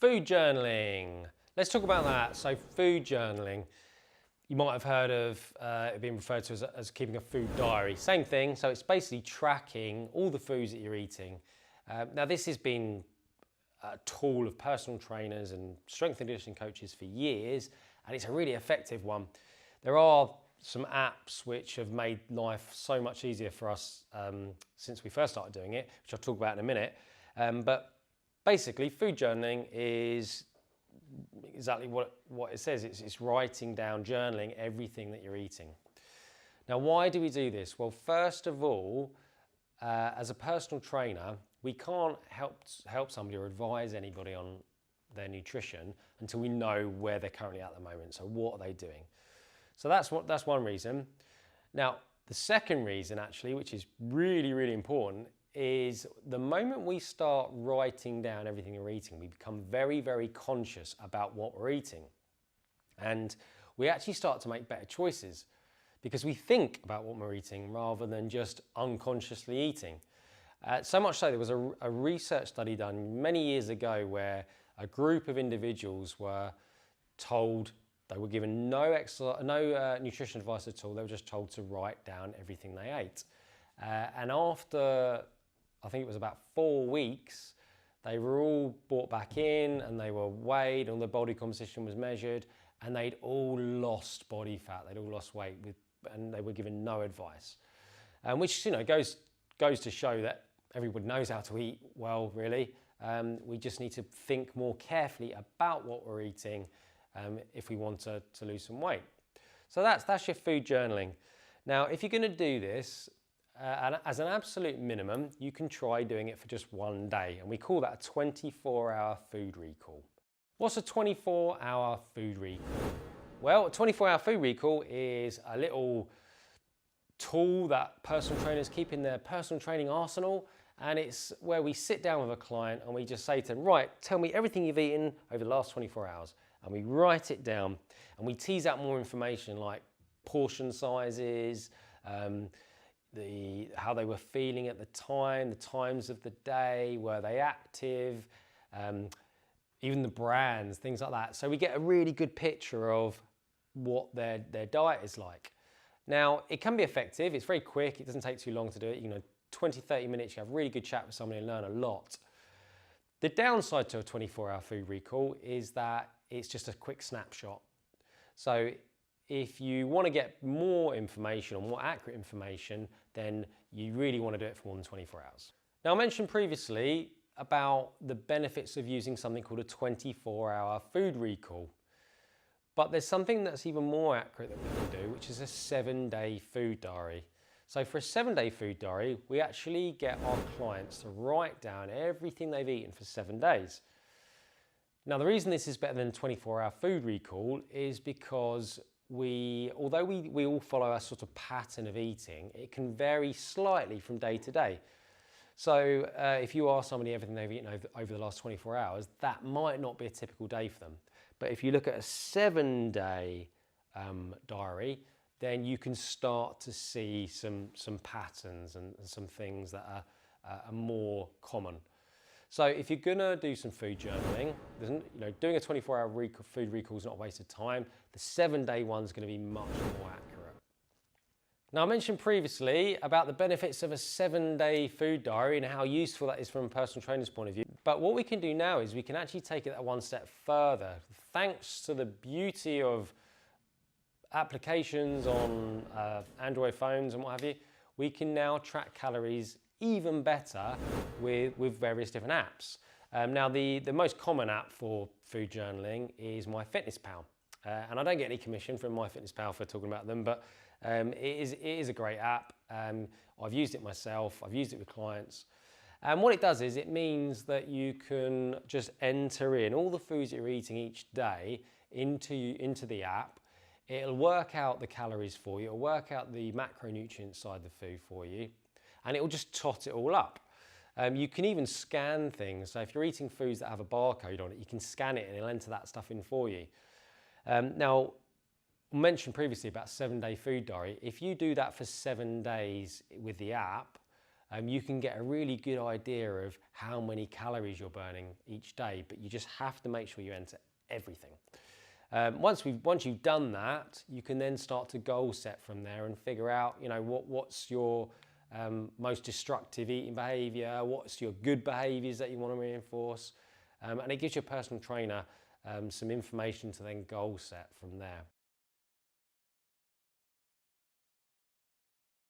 Food journaling. Let's talk about that. So food journaling, you might have heard of it being referred to as keeping a food diary. Same thing, so it's basically tracking all the foods that you're eating. Now this has been a tool of personal trainers and strength and conditioning coaches for years, and it's a really effective one. There are some apps which have made life so much easier for us since we first started doing it, which I'll talk about in a minute. But basically, food journaling is exactly what it says. It's writing down, journaling everything that you're eating. Now, why do we do this? Well, first of all, as a personal trainer, we can't help somebody or advise anybody on their nutrition until we know where they're currently at the moment. So what are they doing? So that's one reason. Now, the second reason actually, which is really, really important, is the moment we start writing down everything we're eating, we become very, very conscious about what we're eating. And we actually start to make better choices because we think about what we're eating rather than just unconsciously eating. So much so, there was a research study done many years ago where a group of individuals were told, they were given no nutrition advice at all. They were just told to write down everything they ate. And after, I think it was about 4 weeks, they were all brought back in and they were weighed, all their body composition was measured, and they'd all lost body fat. They'd all lost weight, and they were given no advice. Which goes to show that everybody knows how to eat well, really. We just need to think more carefully about what we're eating if we want to lose some weight. So that's your food journaling. Now, if you're going to do this, as an absolute minimum, you can try doing it for just one day, and we call that a 24-hour food recall. What's a 24-hour food recall? Well, a 24-hour food recall is a little tool that personal trainers keep in their personal training arsenal, and it's where we sit down with a client and we just say to them, right, tell me everything you've eaten over the last 24 hours. And we write it down and we tease out more information like portion sizes, how they were feeling at the time, the times of the day, were they active, even the brands, things like that. So we get a really good picture of what their diet is like. Now, it can be effective. It's very quick. It doesn't take too long to do it. 20, 30 minutes, you have a really good chat with somebody and learn a lot. The downside to a 24-hour food recall is that it's just a quick snapshot. So if you want to get more information or more accurate information, then you really want to do it for more than 24 hours. Now, I mentioned previously about the benefits of using something called a 24-hour food recall. But there's something that's even more accurate that we can do, which is a 7-day food diary. So for a 7-day food diary, we actually get our clients to write down everything they've eaten for 7 days. Now, the reason this is better than a 24-hour food recall is because although we all follow a sort of pattern of eating, it can vary slightly from day to day. So if you ask somebody everything they've eaten over the last 24 hours, that might not be a typical day for them. But if you look at a 7-day diary, then you can start to see some patterns and some things that are more common. So if you're gonna do some food journaling, doing a 24-hour food recall is not a waste of time. The 7-day one's gonna be much more accurate. Now, I mentioned previously about the benefits of a 7-day food diary and how useful that is from a personal trainer's point of view. But what we can do now is we can actually take it one step further. Thanks to the beauty of applications on Android phones and what have you, we can now track calories even better with various different apps. Now, the most common app for food journaling is MyFitnessPal. And I don't get any commission from MyFitnessPal for talking about them, but it is a great app. I've used it myself, I've used it with clients. And what it does is it means that you can just enter in all the foods that you're eating each day into the app. It'll work out the calories for you, it'll work out the macronutrients side of the food for you, and it'll just tot it all up. You can even scan things. So if you're eating foods that have a barcode on it, you can scan it and it'll enter that stuff in for you. Now, I mentioned previously about 7-day food diary. If you do that for 7 days with the app, you can get a really good idea of how many calories you're burning each day, but you just have to make sure you enter everything. Once you've done that, you can then start to goal set from there and figure out, what's your most destructive eating behavior, what's your good behaviors that you want to reinforce, and it gives your personal trainer some information to then goal set from there.